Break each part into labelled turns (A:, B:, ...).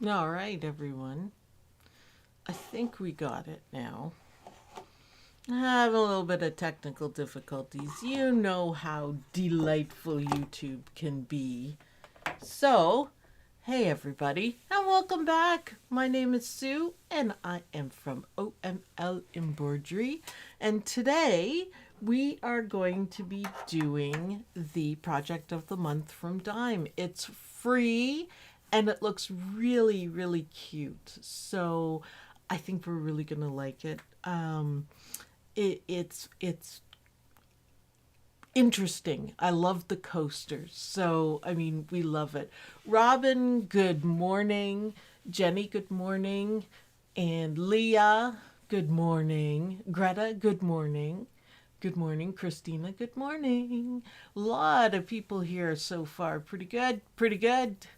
A: All right, everyone. I think we got it now. I have a little bit of technical difficulties. You know how delightful YouTube can be. So, hey everybody, and welcome back. My name is Sue, and I am from OML Embroidery. And today we are going to be doing the project of the month from Dime. It's free and it looks really, really cute. So I think we're really gonna like it. It's interesting. I love the coasters. So, I mean, we love it. Robin, good morning. Jenny, good morning. And Leah, good morning. Greta, good morning. Good morning. Christina, good morning. A lot of people here so far. Pretty good. Pretty good.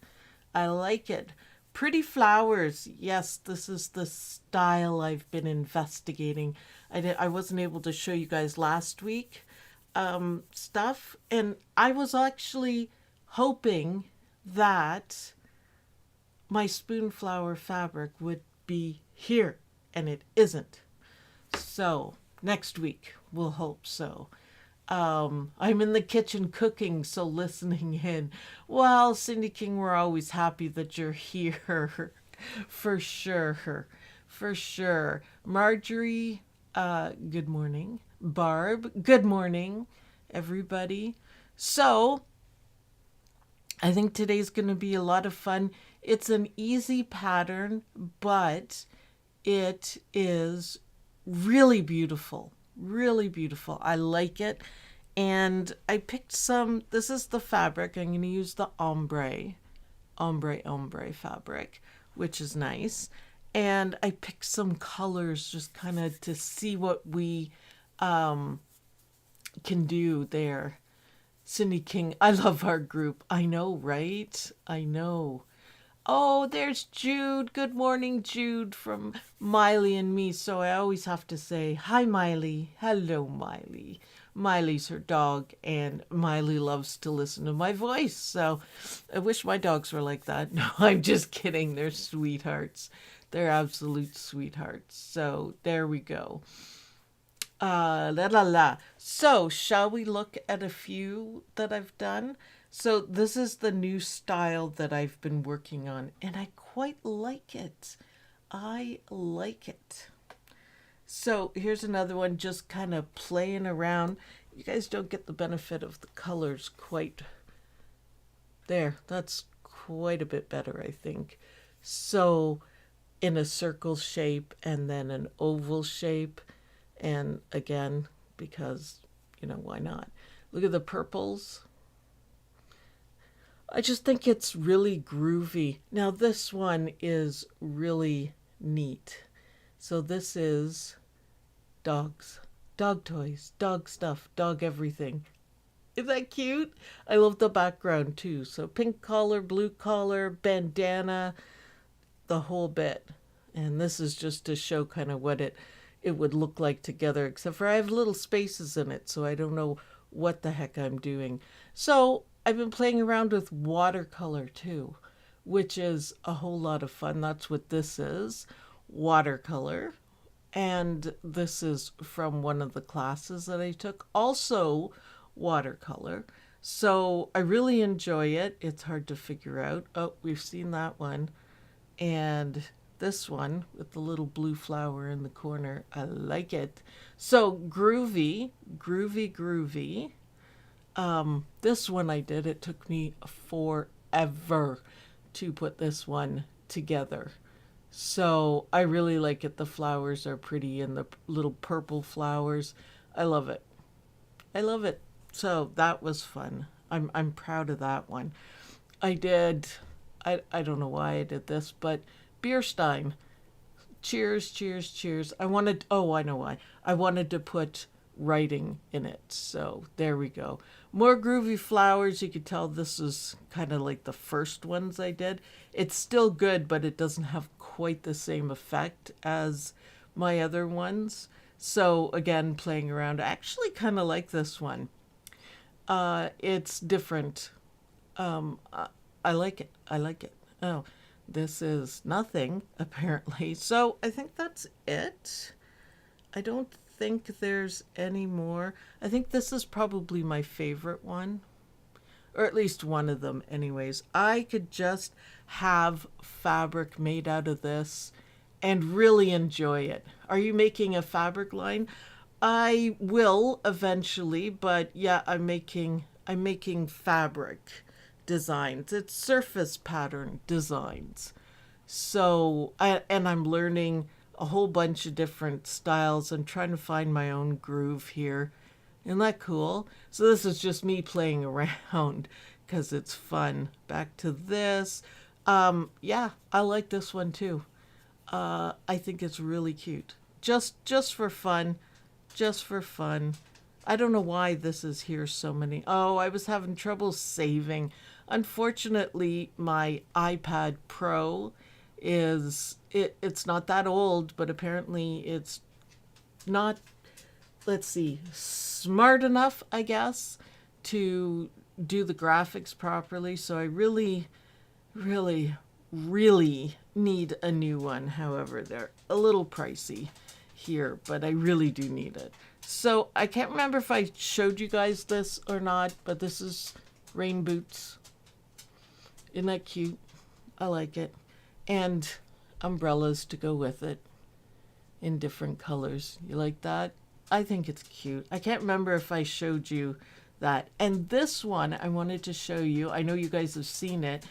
A: I like it. Pretty flowers. Yes, this is the style I've been investigating. I wasn't able to show you guys last week stuff, and I was actually hoping that my spoonflower fabric would be here, and it isn't. So next week we'll hope so. I'm in the kitchen cooking, so listening in. Well, Cindy King, we're always happy that you're here. For sure. For sure. Marjorie, good morning. Barb, good morning, everybody. So, I think today's going to be a lot of fun. It's an easy pattern, but it is really beautiful. Really beautiful. I like it. And I picked some, this is the fabric. I'm going to use the ombre fabric, which is nice. And I picked some colors just kind of to see what we can do there. Cindy King, I love our group. I know, right? I know. Oh, there's Jude. Good morning, Jude, from Miley and me. So I always have to say, hi, Miley. Hello, Miley. Miley's her dog, and Miley loves to listen to my voice. So I wish my dogs were like that. No, I'm just kidding. They're sweethearts. They're absolute sweethearts. So there we go. La la la. So, shall we look at a few that I've done? So, this is the new style that I've been working on, and I quite like it. I like it. So, here's another one just kind of playing around. You guys don't get the benefit of the colors quite there. That's quite a bit better, I think. So, in a circle shape and then an oval shape. And again, because, why not? Look at the purples. I just think it's really groovy. Now, this one is really neat. So, this is dogs, dog toys, dog stuff, dog everything. Is that cute? I love the background too. So, pink collar, blue collar, bandana, the whole bit. And this is just to show kind of what it would look like together, except for I have little spaces in it, so I don't know what the heck I'm doing. So I've been playing around with watercolor too, which is a whole lot of fun. That's what this is, watercolor. And this is from one of the classes that I took, also watercolor. So I really enjoy it. It's hard to figure out. Oh, we've seen that one. And this one with the little blue flower in the corner, I like it. So groovy, groovy, groovy. This one I did, it took me forever to put this one together. So I really like it. The flowers are pretty and the little purple flowers. I love it. I love it. So that was fun. I'm proud of that one. I did I don't know why I did this, but beer stein. Cheers, cheers, cheers. I know why. I wanted to put writing in it. So there we go. More groovy flowers. You could tell this is kind of like the first ones I did. It's still good, but it doesn't have quite the same effect as my other ones. So again, playing around. I actually kind of like this one. It's different. I like it. I like it. Oh, This is nothing, apparently. So I think that's it. I don't think there's any more. I think this is probably my favorite one, or at least one of them anyways. I could just have fabric made out of this and really enjoy it. Are you making a fabric line? I will eventually, but yeah, I'm making fabric designs. It's surface pattern designs. So, and I'm learning a whole bunch of different styles and trying to find my own groove here. Isn't that cool? So this is just me playing around because it's fun. Back to this. Yeah, I like this one too. I think it's really cute. Just for fun. Just for fun. I don't know why this is here so many. Oh, I was having trouble saving. Unfortunately, my iPad Pro it's not that old, but apparently it's not, let's see, smart enough, I guess, to do the graphics properly. So I really, really, really need a new one. However, they're a little pricey here, but I really do need it. So I can't remember if I showed you guys this or not, but this is rain boots. Isn't that cute? I like it. And umbrellas to go with it in different colors. You like that? I think it's cute. I can't remember if I showed you that. And this one I wanted to show you. I know you guys have seen it,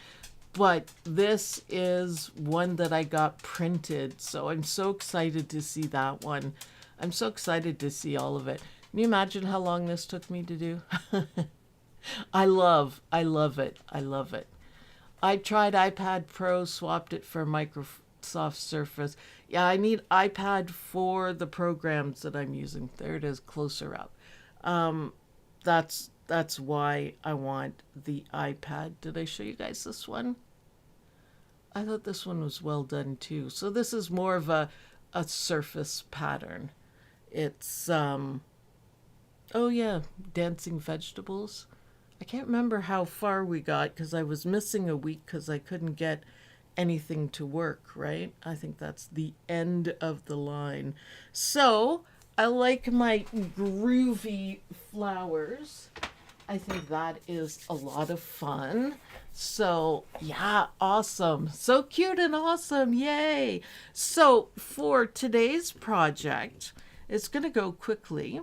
A: but this is one that I got printed. So I'm so excited to see that one. I'm so excited to see all of it. Can you imagine how long this took me to do? I love it. I love it. I tried iPad Pro, swapped it for Microsoft Surface. Yeah, I need iPad for the programs that I'm using. There it is, closer up. That's why I want the iPad. Did I show you guys this one? I thought this one was well done too. So this is more of a surface pattern. It's oh yeah, dancing vegetables. I can't remember how far we got because I was missing a week because I couldn't get anything to work, right? I think that's the end of the line. So I like my groovy flowers. I think that is a lot of fun. So yeah, awesome. So cute and awesome. Yay. So for today's project, it's going to go quickly,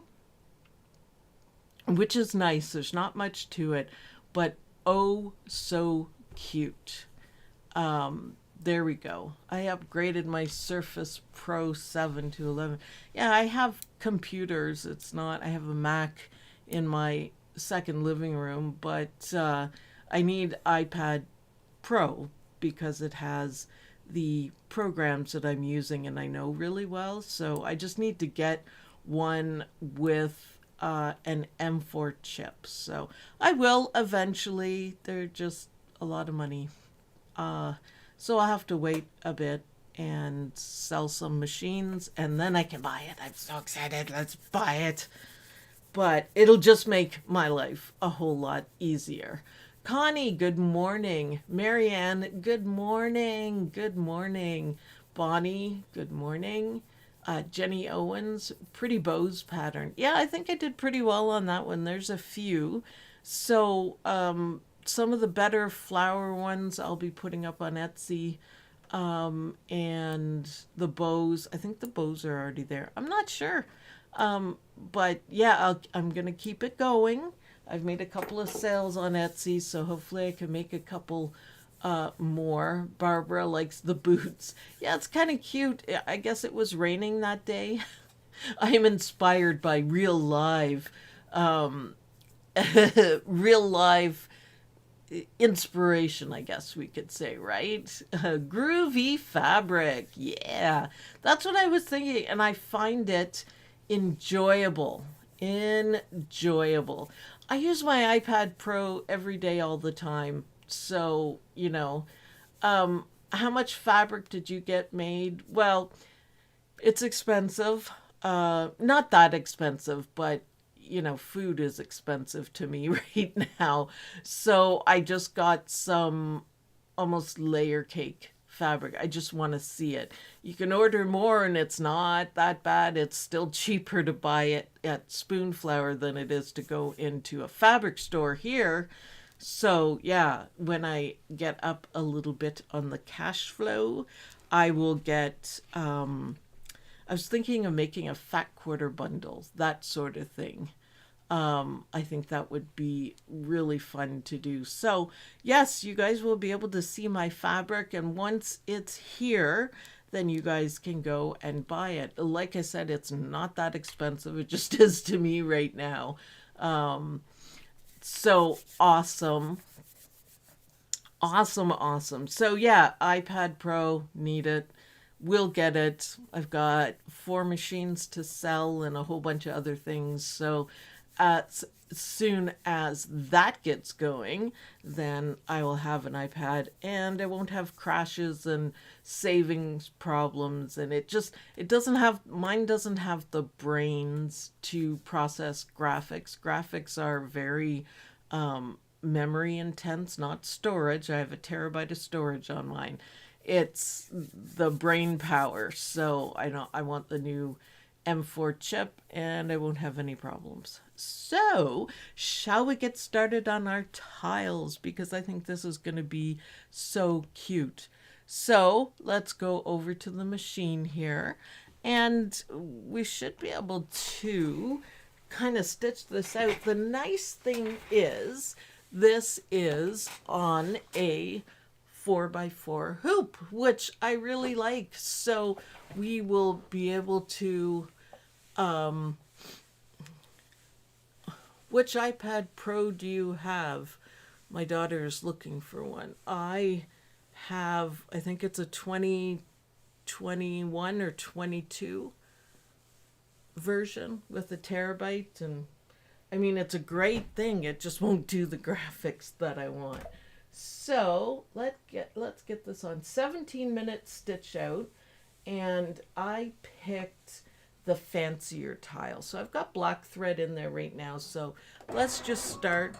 A: which is nice. There's not much to it, but oh, so cute. There we go. I upgraded my Surface Pro 7 to 11. Yeah, I have computers. It's not, I have a Mac in my second living room, but I need iPad Pro because it has the programs that I'm using and I know really well. So I just need to get one with an M4 chip. So I will eventually. They're just a lot of money. So I'll have to wait a bit and sell some machines and then I can buy it. I'm so excited. Let's buy it. But it'll just make my life a whole lot easier. Connie, good morning. Marianne, good morning. Good morning. Bonnie, good morning. Jenny Owens, pretty bows pattern. Yeah, I think I did pretty well on that one. There's a few. So some of the better flower ones I'll be putting up on Etsy. And the bows, I think the bows are already there. I'm not sure. But yeah, I'm going to keep it going. I've made a couple of sales on Etsy, so hopefully I can make a couple more. Barbara likes the boots. Yeah, it's kind of cute. I guess it was raining that day. I am inspired by real live real live inspiration, I guess we could say, right? Groovy fabric. Yeah, that's what I was thinking. And I find it enjoyable. Enjoyable. I use my iPad Pro every day, all the time. So, how much fabric did you get made? Well, it's expensive. Not that expensive, but food is expensive to me right now. So I just got some almost layer cake fabric. I just want to see it. You can order more and it's not that bad. It's still cheaper to buy it at Spoonflower than it is to go into a fabric store here. So yeah, when I get up a little bit on the cash flow, I will get, I was thinking of making a fat quarter bundles, that sort of thing. I think that would be really fun to do. So yes, you guys will be able to see my fabric, and once it's here, then you guys can go and buy it. Like I said, it's not that expensive. It just is to me right now. So awesome. Awesome, awesome. So yeah, iPad Pro, need it. We'll get it. I've got 4 machines to sell and a whole bunch of other things. So as soon as that gets going, then I will have an iPad and I won't have crashes and savings problems. And it doesn't have, mine doesn't have the brains to process graphics. Graphics are very memory intense, not storage. I have 1 terabyte of storage on mine. It's the brain power. So I want the new M4 chip and I won't have any problems. So shall we get started on our tiles, because I think this is going to be so cute. So let's go over to the machine here, and we should be able to kind of stitch this out. The nice thing is this is on a 4x4 hoop, which I really like. So we will be able to, which iPad Pro do you have? My daughter is looking for one. I have, I think it's a 2021 or 22 version with 1 terabyte. And I mean, it's a great thing. It just won't do the graphics that I want. So let's get this on. 17-minute stitch out, and I picked the fancier tile. So I've got black thread in there right now. So let's just start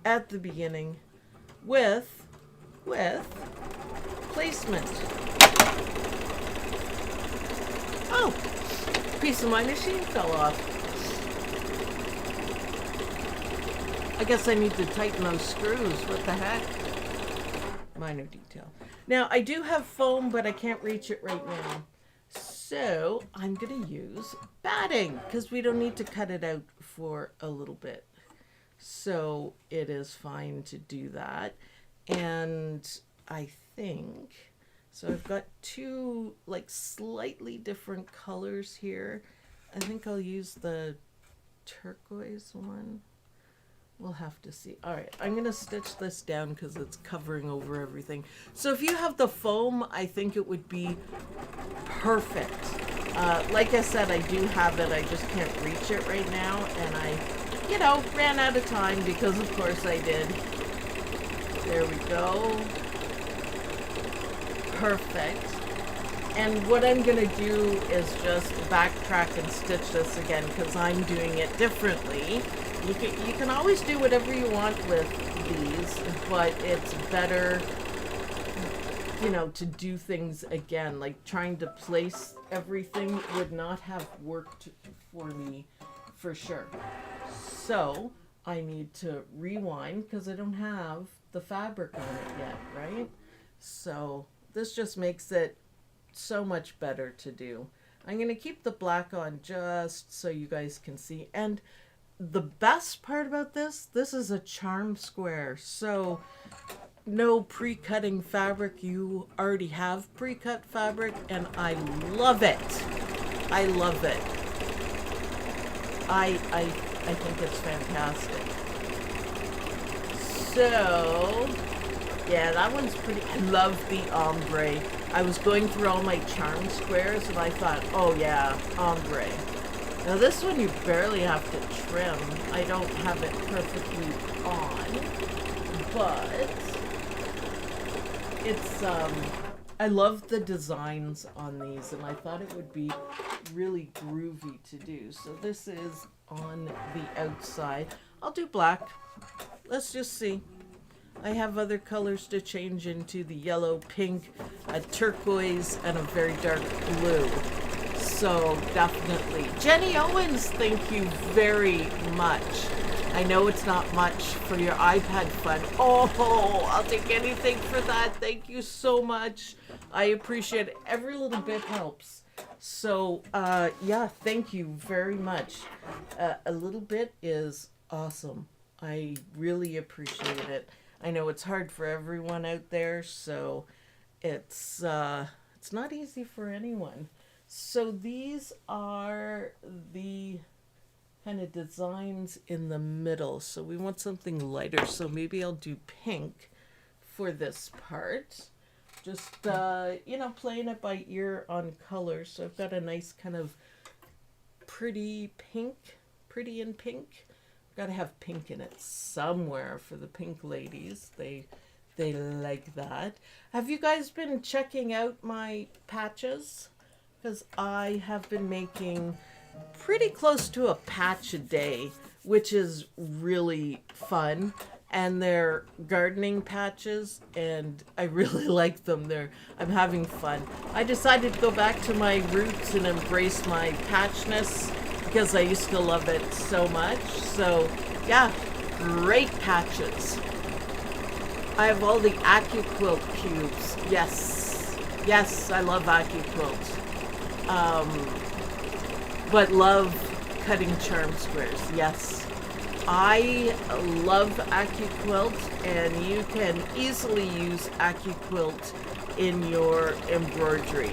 A: at the beginning with placement. Oh, a piece of my machine fell off. I guess I need to tighten those screws. What the heck? Minor detail. Now, I do have foam, but I can't reach it right now. So I'm going to use batting, because we don't need to cut it out for a little bit. So it is fine to do that. And I think, so I've got 2 like slightly different colors here. I think I'll use the turquoise one. We'll have to see. All right, I'm going to stitch this down because it's covering over everything. So if you have the foam, I think it would be perfect. Like I said, I do have it. I just can't reach it right now. And I, ran out of time because, of course, I did. There we go. Perfect. And what I'm going to do is just backtrack and stitch this again because I'm doing it differently. You can always do whatever you want with these, but it's better, to do things again. Like trying to place everything would not have worked for me for sure. So I need to rewind because I don't have the fabric on it yet, right? So this just makes it so much better to do. I'm going to keep the black on just so you guys can see. And the best part about this is a charm square. So no pre-cutting fabric. You already have pre-cut fabric, and I love it. I love it. I think it's fantastic. So yeah, that one's pretty. I love the ombre. I was going through all my charm squares and I thought, oh yeah, ombre. Now this one you barely have to trim. I don't have it perfectly on, but it's, I love the designs on these, and I thought it would be really groovy to do. So this is on the outside. I'll do black. Let's just see. I have other colors to change into: the yellow, pink, a turquoise, and a very dark blue. So definitely. Jenny Owens, thank you very much. I know it's not much for your iPad fund. Oh, I'll take anything for that. Thank you so much. I appreciate it. Every little bit helps. So, yeah, thank you very much. A little bit is awesome. I really appreciate it. I know it's hard for everyone out there, so it's not easy for anyone. So these are the kind of designs in the middle. So we want something lighter. So maybe I'll do pink for this part. Just, you know, playing it by ear on colors. So I've got a nice kind of pretty pink, pretty in pink. Got to have pink in it somewhere for the pink ladies. They like that. Have you guys been checking out my patches? Because I have been making pretty close to a patch a day, which is really fun. And they're gardening patches, and I really like them. I'm having fun. I decided to go back to my roots and embrace my patchness because I used to love it so much. So yeah, great patches. I have all the AccuQuilt cubes. Yes, I love AccuQuilt. But love cutting charm squares. Yes. I love AccuQuilt, and you can easily use AccuQuilt in your embroidery.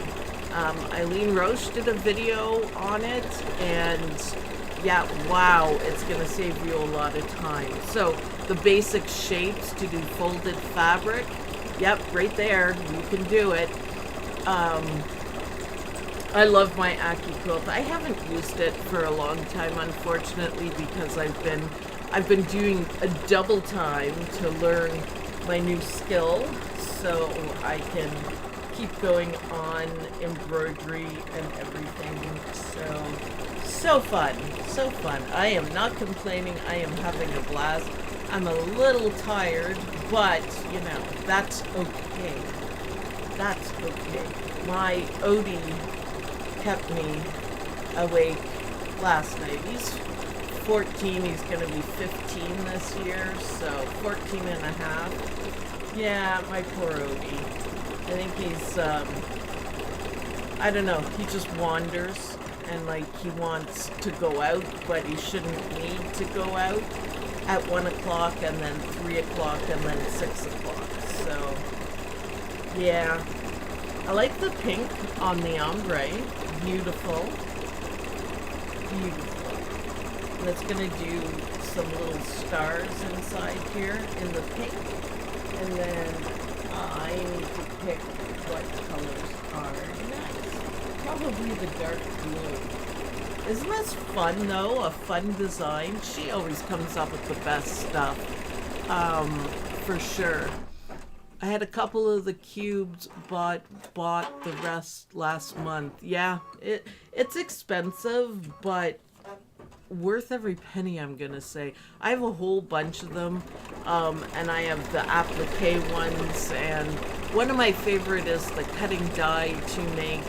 A: Eileen Roche did a video on it, and yeah, wow, it's going to save you a lot of time. So the basic shapes to do folded fabric, yep, right there, you can do it. I love my AccuQuilt. I haven't used it for a long time, unfortunately, because I've been doing a double time to learn my new skill, so I can keep going on embroidery and everything. So fun, so fun. I am not complaining. I am having a blast. I'm a little tired, but you know, that's okay. That's okay. My Odie kept me awake last night. He's 14, he's gonna be 15 this year, so 14 and a half. Yeah, my poor Odie. I think he's, I don't know, he just wanders, and like he wants to go out, but he shouldn't need to go out at 1 o'clock, and then 3 o'clock, and then 6 o'clock, so yeah. I like the pink on the ombre. Beautiful. Beautiful. And it's going to do some little stars inside here in the pink. And then I need to pick what colors are next. Probably the dark blue. Isn't this fun, though? A fun design. She always comes up with the best stuff. For sure. I had a couple of the cubes, bought the rest last month. Yeah, it's expensive, but worth every penny, I'm gonna say. I have a whole bunch of them, and I have the applique ones, and one of my favorite is the cutting die to make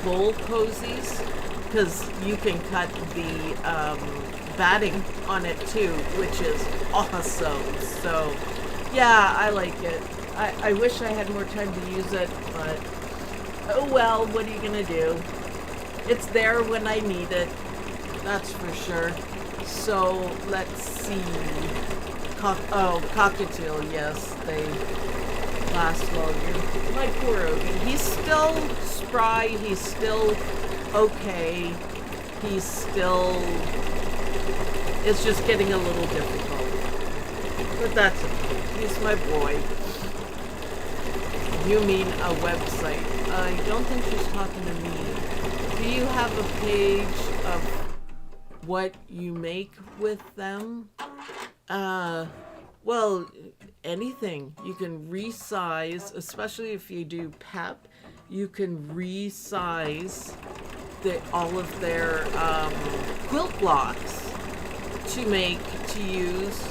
A: bowl cozies, because you can cut the batting on it too, which is awesome. So yeah, I like it. I wish I had more time to use it, but oh well, what are you gonna do? It's there when I need it, that's for sure. So let's see. Cockatiel, yes, they last longer. My poor Odie. He's still spry, he's still okay. It's just getting a little difficult. But that's okay. He's my boy. You mean a website? I don't think she's talking to me. Do you have a page of what you make with them? Well, anything. You can resize, especially if you do PEP, you can resize all of their quilt blocks to use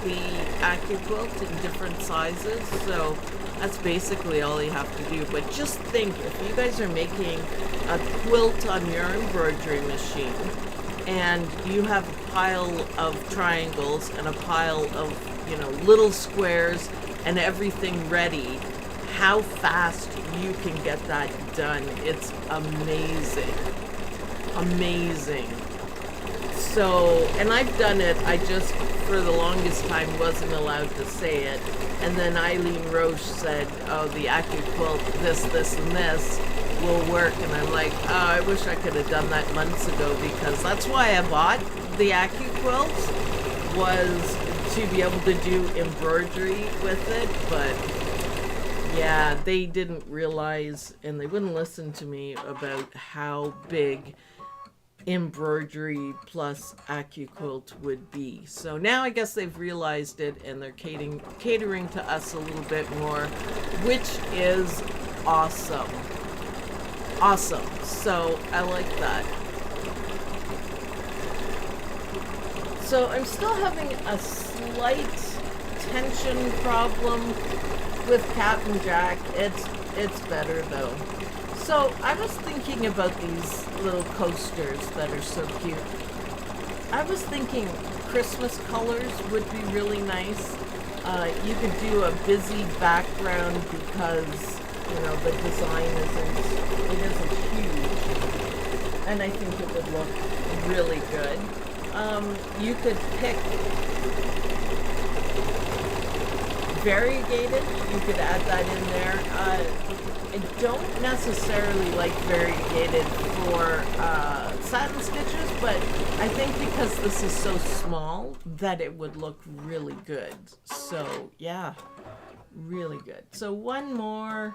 A: the AccuQuilt in different sizes, so that's basically all you have to do. But just think, if you guys are making a quilt on your embroidery machine and you have a pile of triangles and a pile of, you know, little squares and everything ready, how fast you can get that done. It's amazing. Amazing. So, and I've done it, I just, for the longest time, wasn't allowed to say it. And then Eileen Roche said, oh, the AccuQuilt, this, and this will work. And I'm like, oh, I wish I could have done that months ago, because that's why I bought the AccuQuilt, was to be able to do embroidery with it. But yeah, they didn't realize, and they wouldn't listen to me about how big embroidery plus AccuQuilt would be. So now I guess they've realized it, and they're catering to us a little bit more, which is awesome. Awesome. So I like that. So I'm still having a slight tension problem with Captain Jack. It's better though. So I was thinking about these little coasters that are so cute. I was thinking Christmas colors would be really nice. You could do a busy background because, you know, the design isn't huge. And I think it would look really good. You could pick variegated. You could add that in there. I don't necessarily like variegated for satin stitches, but I think because this is so small that it would look really good. So yeah, really good. So one more,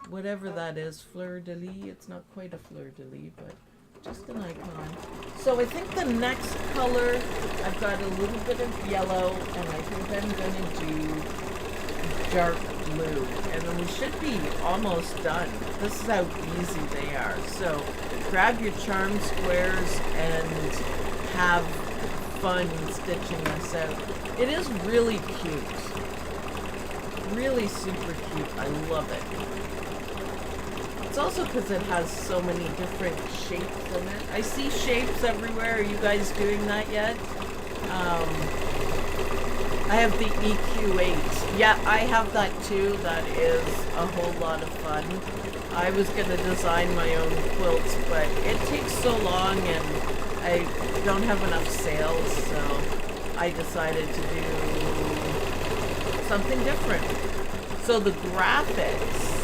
A: whatever that is, fleur-de-lis. It's not quite a fleur-de-lis, but just an icon. So I think the next color, I've got a little bit of yellow, and I think I'm gonna do dark blue, and then we should be almost done. This is how easy they are. So grab your charm squares and have fun stitching this out. It is really cute. Really super cute. I love it. It's also because it has so many different shapes in it. I see shapes everywhere. Are you guys doing that yet? I have the EQ8. Yeah, I have that too. That is a whole lot of fun. I was going to design my own quilts, but it takes so long and I don't have enough sales, so I decided to do something different. So the graphics,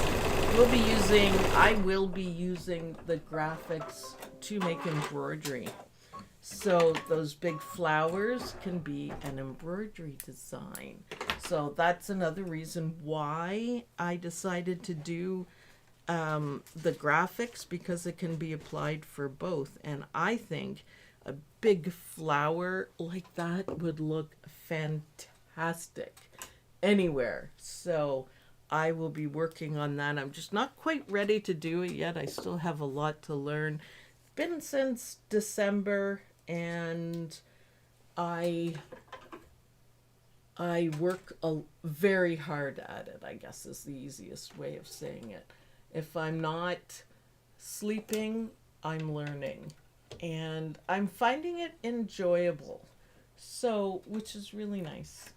A: I will be using the graphics to make embroidery. So those big flowers can be an embroidery design. So that's another reason why I decided to do the graphics, because it can be applied for both. And I think a big flower like that would look fantastic anywhere. So I will be working on that. I'm just not quite ready to do it yet. I still have a lot to learn. Been since December, and I work very hard at it, I guess is the easiest way of saying it. If I'm not sleeping, I'm learning, and I'm finding it enjoyable. So, which is really nice.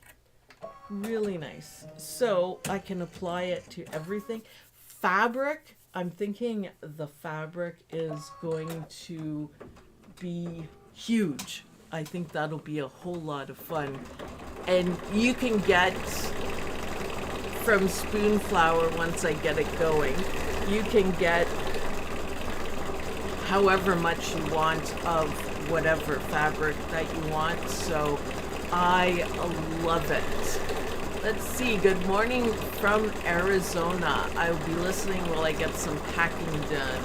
A: Really nice. So I can apply it to everything. Fabric, I'm thinking the fabric is going to be huge. I think that'll be a whole lot of fun. And you can get from Spoon Flower, once I get it going, you can get however much you want of whatever fabric that you want. So I love it. Let's see. Good morning from Arizona. I'll be listening while I get some packing done.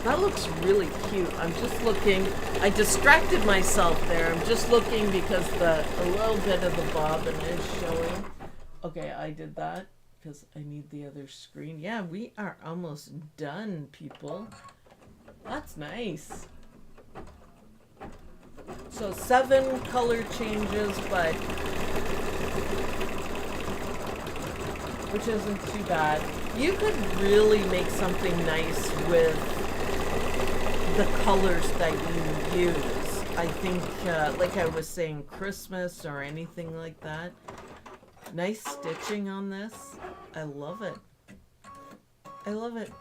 A: That looks really cute. I'm just looking. I distracted myself there. I'm just looking because a little bit of the bobbin is showing. Okay, I did that because I need the other screen. Yeah, we are almost done, people. That's nice. So 7 color changes, but which isn't too bad. You could really make something nice with the colors that you use. I think, like I was saying, Christmas or anything like that. Nice stitching on this. I love it. I love it.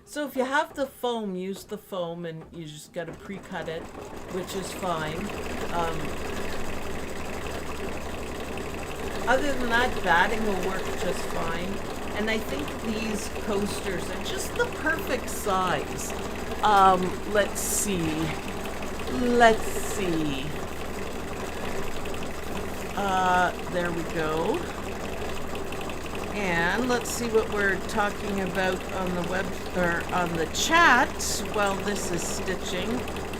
A: So if you have the foam, use the foam, and you just got to pre-cut it, which is fine. Other than that, batting will work just fine. And I think these coasters are just the perfect size. Let's see. Let's see. There we go. And let's see what we're talking about on the web or on the chat while this is stitching.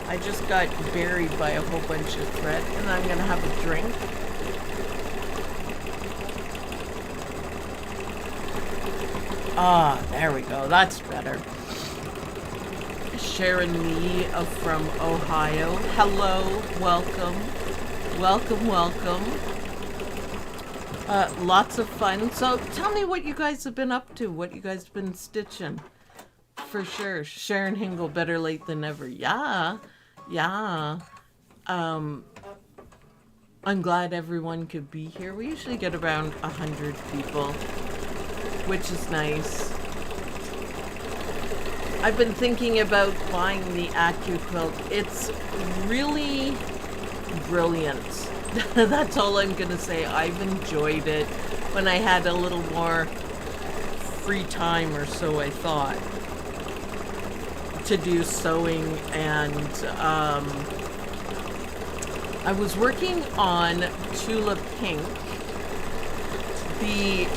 A: I just got buried by a whole bunch of thread, and I'm gonna have a drink. Ah, there we go. That's better. Sharon Lee from Ohio. Hello, welcome. Welcome, welcome. Lots of fun. So tell me what you guys have been up to, what you guys have been stitching. For sure. Sharon Hingle, better late than never. Yeah. Yeah. I'm glad everyone could be here. We usually get around 100 people, which is nice. I've been thinking about buying the AccuQuilt. It's really brilliant. That's all I'm gonna say. I've enjoyed it when I had a little more free time, or so I thought, to do sewing. And I was working on Tulip Pink, the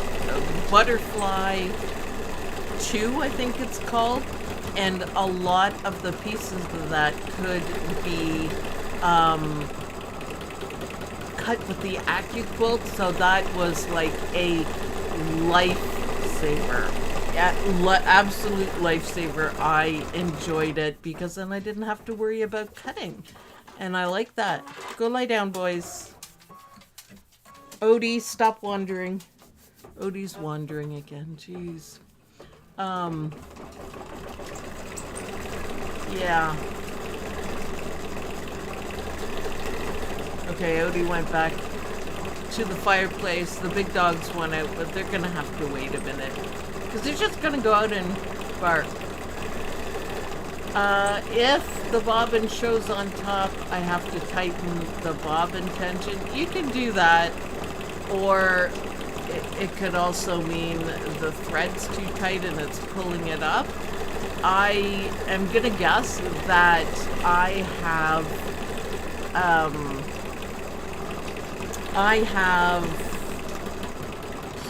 A: Butterfly 2, I think it's called, and a lot of the pieces of that could be cut with the AccuQuilt, so that was like a lifesaver. Yeah, absolute lifesaver. I enjoyed it because then I didn't have to worry about cutting, and I like that. Go lie down, boys. Odie, stop wandering. Odie's wandering again. Jeez. Yeah. Okay, Odie went back to the fireplace. The big dogs went out, but they're gonna have to wait a minute, because they're just gonna go out and bark. If the bobbin shows on top, I have to tighten the bobbin tension. You can do that, or it could also mean the thread's too tight and it's pulling it up. I am gonna guess that I have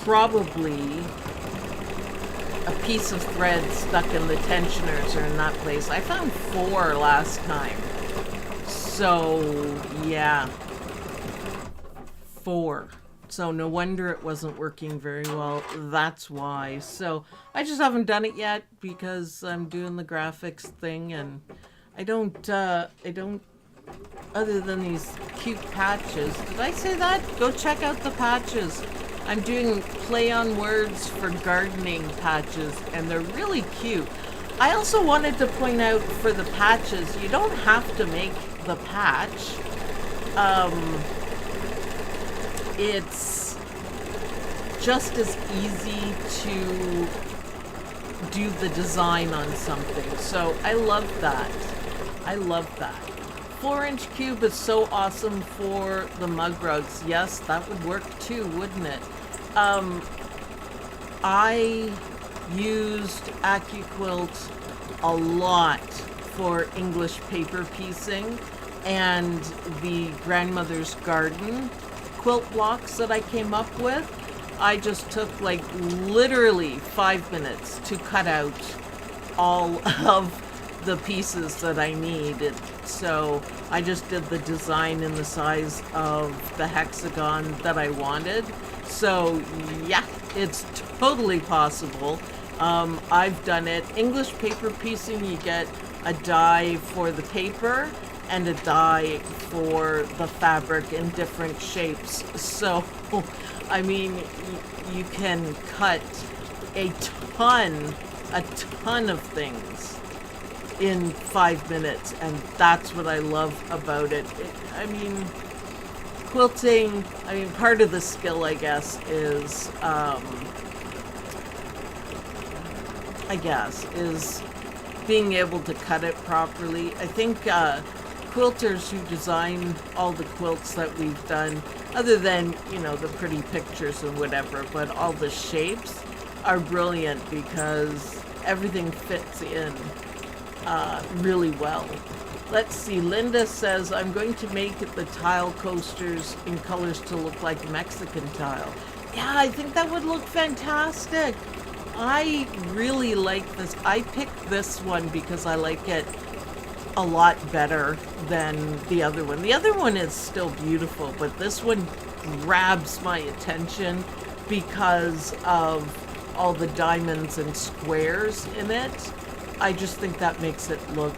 A: probably a piece of thread stuck in the tensioners or in that place. I found 4 last time. So, yeah. 4. So no wonder it wasn't working very well. That's why. So I just haven't done it yet because I'm doing the graphics thing, and I don't, other than these cute patches. Did I say that? Go check out the patches. I'm doing play on words for gardening patches, and they're really cute. I also wanted to point out for the patches, you don't have to make the patch. It's just as easy to do the design on something. So I love that. I love that. 4-inch cube is so awesome for the mug rugs. Yes, that would work too, wouldn't it? I used AccuQuilt a lot for English paper piecing, and the grandmother's garden quilt blocks that I came up with. I just took like literally 5 minutes to cut out all of the pieces that I needed. So I just did the design in the size of the hexagon that I wanted. So yeah, it's totally possible. I've done it. English paper piecing, you get a die for the paper, and a die for the fabric in different shapes. So, I mean, you can cut a ton of things in 5 minutes, and that's what I love about it. I mean, quilting, I mean, part of the skill, I guess, is, is being able to cut it properly. I think quilters who design all the quilts that we've done, other than, you know, the pretty pictures and whatever, but all the shapes are brilliant because everything fits in really well. Let's see, Linda says, I'm going to make the tile coasters in colors to look like Mexican tile. Yeah, I think that would look fantastic. I really like this. I picked this one because I like it a lot better than the other one. The other one is still beautiful, but this one grabs my attention because of all the diamonds and squares in it. I just think that makes it look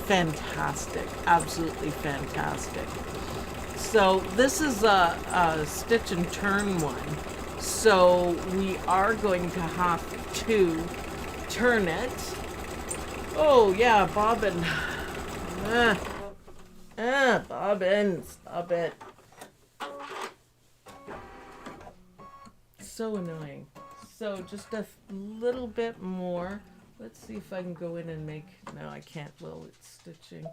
A: fantastic, absolutely fantastic. So this is a stitch and turn one. So we are going to have to turn it. Oh yeah, bobbin. Bobbin, stop it. So annoying. So just a little bit more. Let's see if I can go in and make, no, I can't while it's stitching.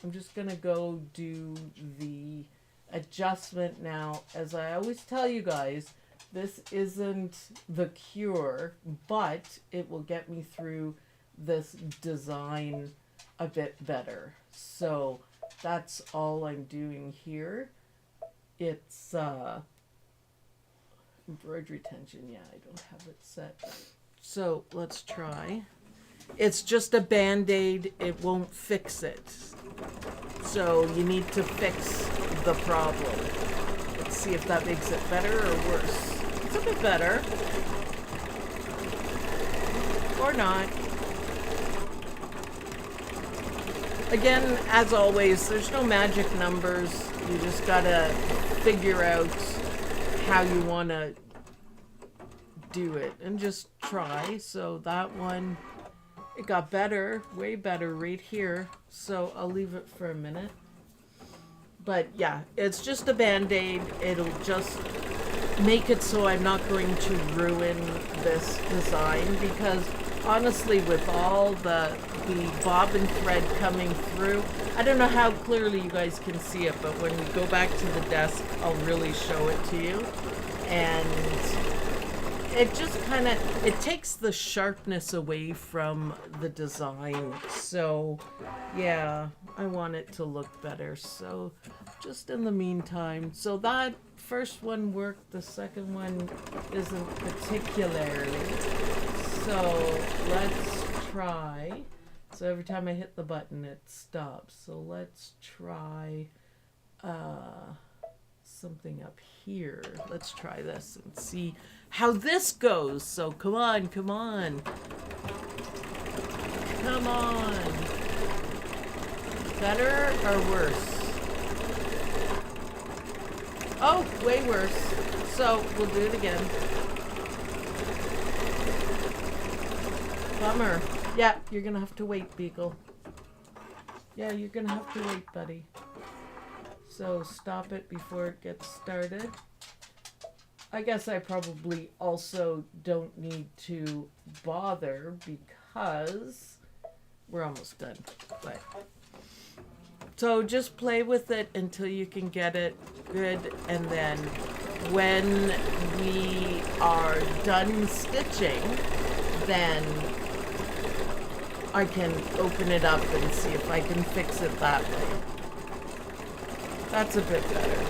A: I'm just gonna go do the adjustment now. As I always tell you guys, this isn't the cure, but it will get me through this design a bit better. So that's all I'm doing here. It's embroidery tension. Yeah, I don't have it set. So let's try. It's just a band-aid. It won't fix it. So you need to fix the problem. Let's see if that makes it better or worse. It's a bit better. Or not. Again, as always, there's no magic numbers. You just gotta figure out how you want to do it and just try. So that one, it got better, way better right here. So I'll leave it for a minute. But yeah, it's just a band-aid. It'll just make it so I'm not going to ruin this design, because honestly, with all the bobbin thread coming through, I don't know how clearly you guys can see it, but when we go back to the desk, I'll really show it to you. And it just kind of, it takes the sharpness away from the design. So yeah, I want it to look better. So just in the meantime, so that first one worked, the second one isn't particularly. So let's try. So every time I hit the button, it stops. So let's try something up here. Let's try this and see how this goes. So come on, come on. Come on. Better or worse? Oh, way worse. So we'll do it again. Bummer. Yeah, you're gonna have to wait, Beagle. Yeah, you're gonna have to wait, buddy. So stop it before it gets started. I guess I probably also don't need to bother because we're almost done. But so just play with it until you can get it good, and then when we are done stitching, then I can open it up and see if I can fix it that way. That's a bit better.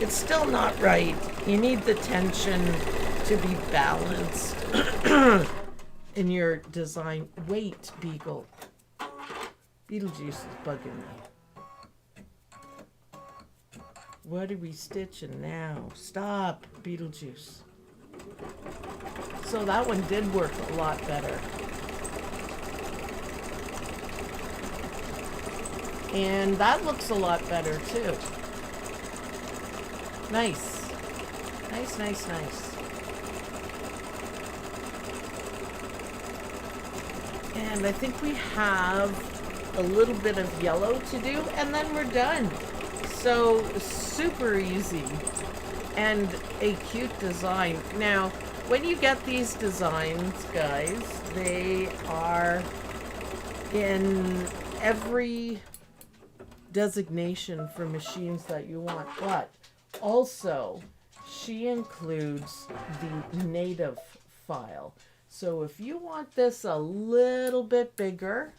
A: It's still not right. You need the tension to be balanced in your design. Wait, Beagle. Beetlejuice is bugging me. What are we stitching now? Stop, Beetlejuice. So that one did work a lot better. And that looks a lot better too. Nice. Nice, nice, nice. And I think we have a little bit of yellow to do, and then we're done. So super easy and a cute design. Now, when you get these designs, guys, they are in every designation for machines that you want, but also she includes the native file. So if you want this a little bit bigger,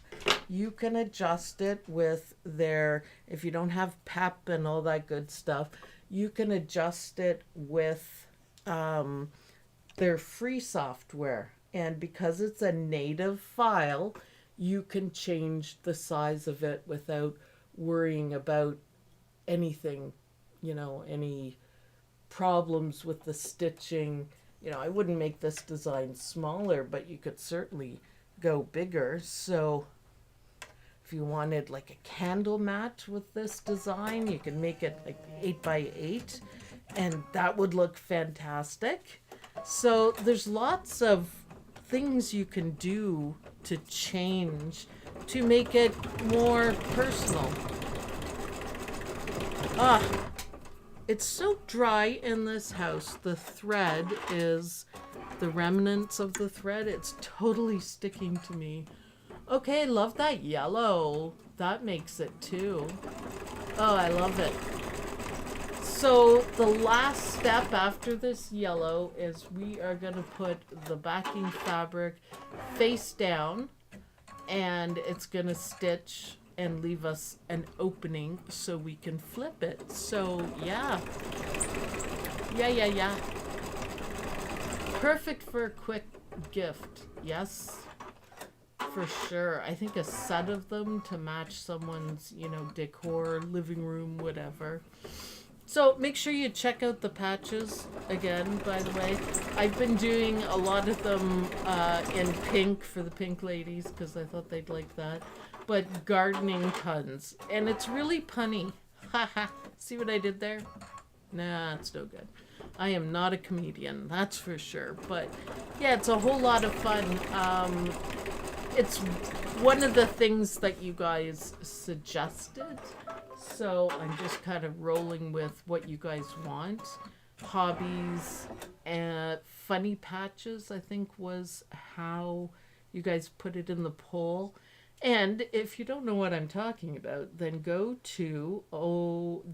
A: you can adjust it with their, if you don't have PEP and all that good stuff, you can adjust it with their free software. And because it's a native file, you can change the size of it without worrying about anything, you know, any problems with the stitching. You know, I wouldn't make this design smaller, but you could certainly go bigger. So if you wanted like a candle mat with this design, you can make it like 8 by 8, and that would look fantastic. So there's lots of things you can do to change to make it more personal. It's so dry in this house. The thread is the remnants of the thread. It's totally sticking to me. Okay, love that yellow. That makes it too. Oh, I love it. So the last step after this yellow is we are going to put the backing fabric face down, and it's going to stitch and leave us an opening so we can flip it. So yeah. Yeah. Perfect for a quick gift. Yes, for sure. I think a set of them to match someone's, you know, decor, living room, whatever. So make sure you check out the patches again, by the way. I've been doing a lot of them in pink for the pink ladies because I thought they'd like that. But gardening tons. And it's really punny. Haha. See what I did there? Nah, it's no good. I am not a comedian, that's for sure. But yeah, it's a whole lot of fun. It's one of the things that you guys suggested. So I'm just kind of rolling with what you guys want. Hobbies and funny patches, I think, was how you guys put it in the poll. And if you don't know what I'm talking about, then go to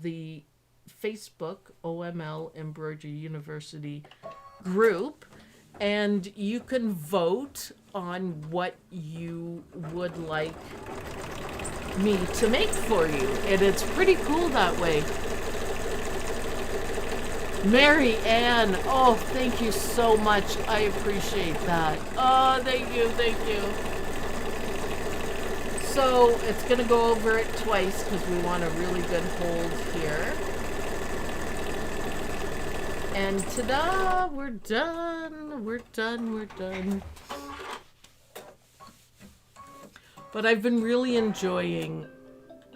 A: the Facebook OML Embroidery University group, and you can vote on what you would like me to make for you. And it's pretty cool that way. Mary Ann, oh, thank you so much. I appreciate that. Oh, thank you. So it's going to go over it twice because we want a really good hold here. And ta-da, we're done. We're done. But I've been really enjoying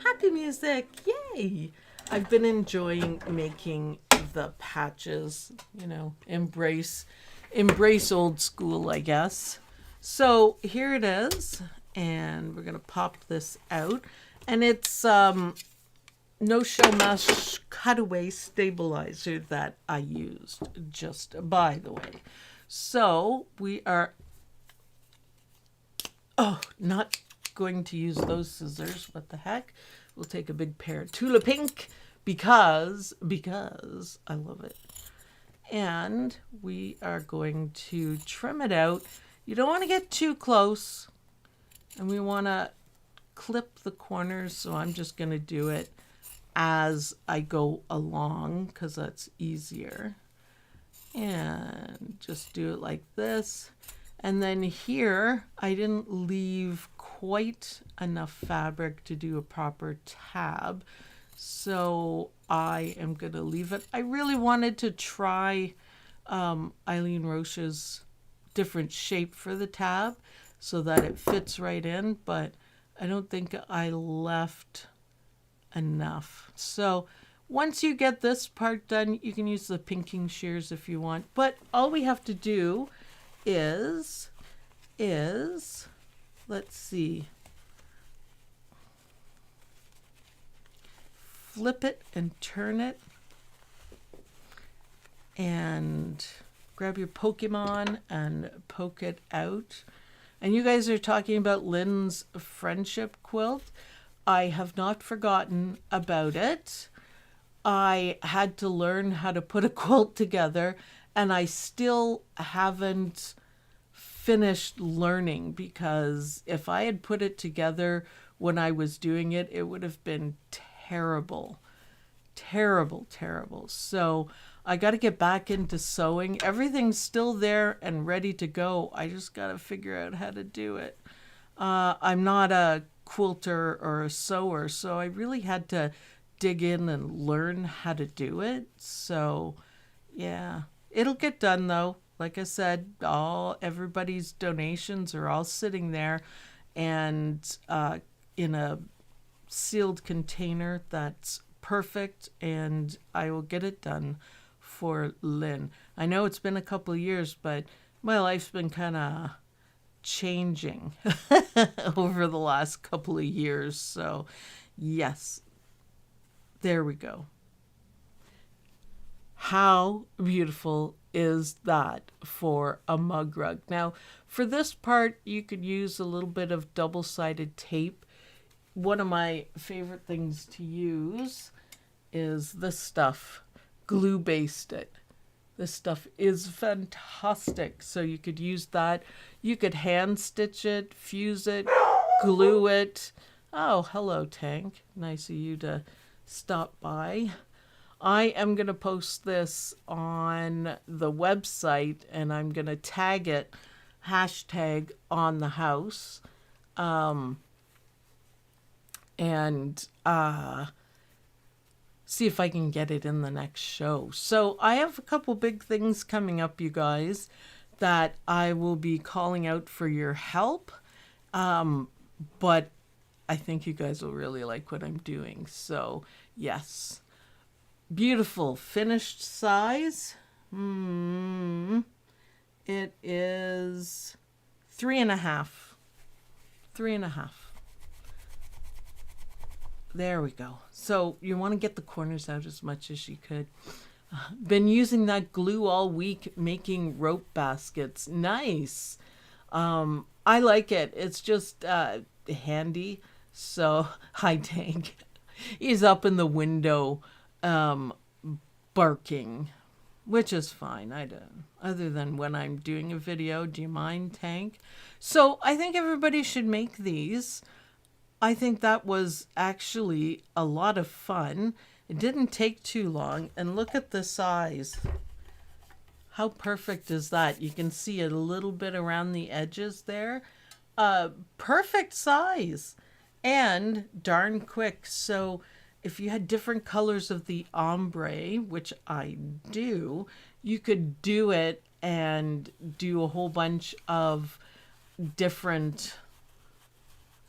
A: happy music. Yay! I've been enjoying making the patches, you know, embrace old school, I guess. So here it is, and we're gonna pop this out, and it's no-show mesh cutaway stabilizer that I used, just by the way. So we are not going to use those scissors. What the heck? We'll take a big pair of Tula Pink because I love it. And we are going to trim it out. You don't want to get too close, and we want to clip the corners, so I'm just going to do it as I go along because that's easier. And just do it like this. And then here, I didn't leave quite enough fabric to do a proper tab, so I am going to leave it. I really wanted to try Eileen Roche's different shape for the tab so that it fits right in, but I don't think I left enough. So once you get this part done, you can use the pinking shears if you want. But all we have to do is let's see, flip it and turn it and grab your Pokemon and poke it out. And you guys are talking about Lynn's friendship quilt. I have not forgotten about it. I had to learn how to put a quilt together, and I still haven't finished learning, because if I had put it together when I was doing it, it would have been terrible. Terrible, terrible. So I got to get back into sewing. Everything's still there and ready to go. I just got to figure out how to do it. I'm not a quilter or a sewer, so I really had to dig in and learn how to do it. So yeah, it'll get done though. Like I said, everybody's donations are all sitting there, and in a sealed container that's perfect, and I will get it done for Lynn. I know it's been a couple of years, but my life's been kind of changing over the last couple of years. So yes, there we go. How beautiful is that for a mug rug? Now, for this part, you could use a little bit of double-sided tape. One of my favorite things to use is this stuff, glue basted. This stuff is fantastic. So you could use that. You could hand stitch it, fuse it, glue it. Oh, hello, Tank. Nice of you to stop by. I am going to post this on the website, and I'm going to tag it, hashtag on the house, and see if I can get it in the next show. So I have a couple big things coming up, you guys, that I will be calling out for your help. But I think you guys will really like what I'm doing. So yes. Beautiful finished size. It is 3.5. 3.5. There we go. So you want to get the corners out as much as you could. Been using that glue all week making rope baskets. Nice. I like it. It's just handy. So hi, Tank. He's up in the window barking, which is fine. I don't, other than when I'm doing a video. Do you mind, Tank? So I think everybody should make these. I think that was actually a lot of fun. It didn't take too long, and look at the size. How perfect is that? You can see a little bit around the edges there. Perfect size and darn quick. So if you had different colors of the ombre, which I do, you could do it and do a whole bunch of different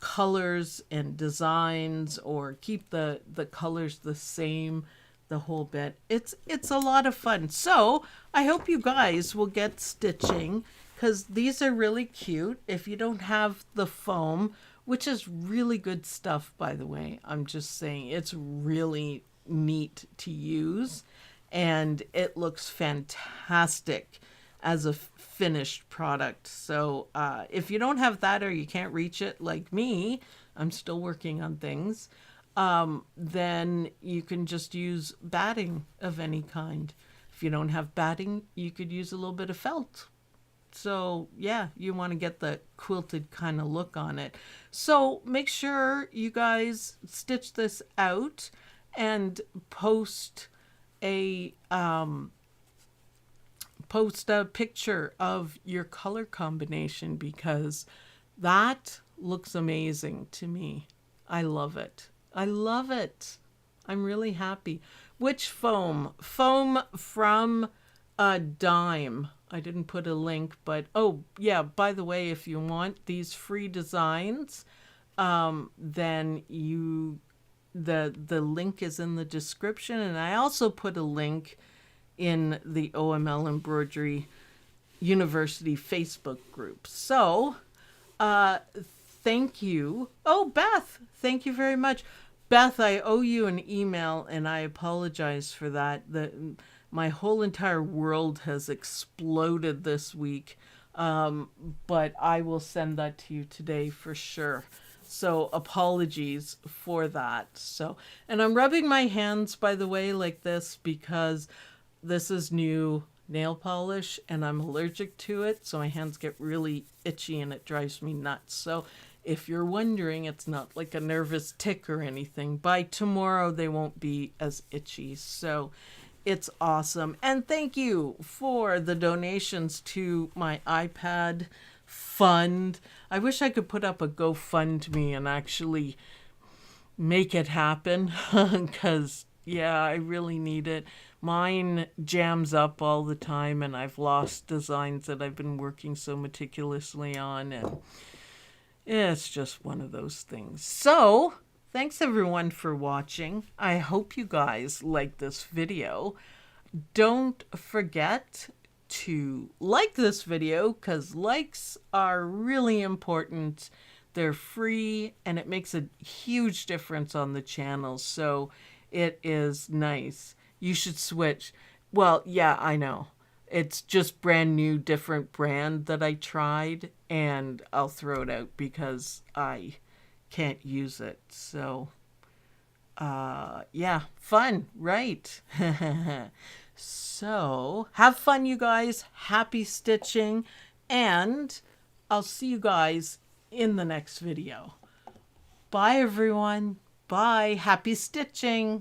A: colors and designs, or keep the colors the same, the whole bit. It's a lot of fun. So I hope you guys will get stitching, because these are really cute. If you don't have the foam, which is really good stuff, by the way, I'm just saying, it's really neat to use, and it looks fantastic as a finished product. So if you don't have that, or you can't reach it like me, I'm still working on things, then you can just use batting of any kind. If you don't have batting, you could use a little bit of felt. So yeah, you want to get the quilted kind of look on it. So make sure you guys stitch this out and post a picture of your color combination, because that looks amazing to me. I love it. I love it. I'm really happy. Which foam? Foam from Dime. I didn't put a link, but oh yeah, by the way, if you want these free designs, then you the link is in the description, and I also put a link in the OML Embroidery University Facebook group. So, thank you. Oh, Beth, thank you very much. Beth, I owe you an email, and I apologize for that. My whole entire world has exploded this week, but I will send that to you today for sure. So apologies for that. So, and I'm rubbing my hands, by the way, like this because this is new nail polish and I'm allergic to it. So my hands get really itchy and it drives me nuts. So if you're wondering, it's not like a nervous tick or anything. By tomorrow, they won't be as itchy. So it's awesome. And thank you for the donations to my iPad fund. I wish I could put up a GoFundMe and actually make it happen because, yeah, I really need it. Mine jams up all the time and I've lost designs that I've been working so meticulously on, and it's just one of those things. So, thanks everyone for watching. I hope you guys like this video. Don't forget to like this video because likes are really important. They're free and it makes a huge difference on the channel. So it is nice. You should switch. Well, yeah, I know. It's just brand new, different brand that I tried, and I'll throw it out because I can't use it. So, yeah, fun, right? So, have fun, you guys. Happy stitching, and I'll see you guys in the next video. Bye, everyone. Bye. Happy stitching.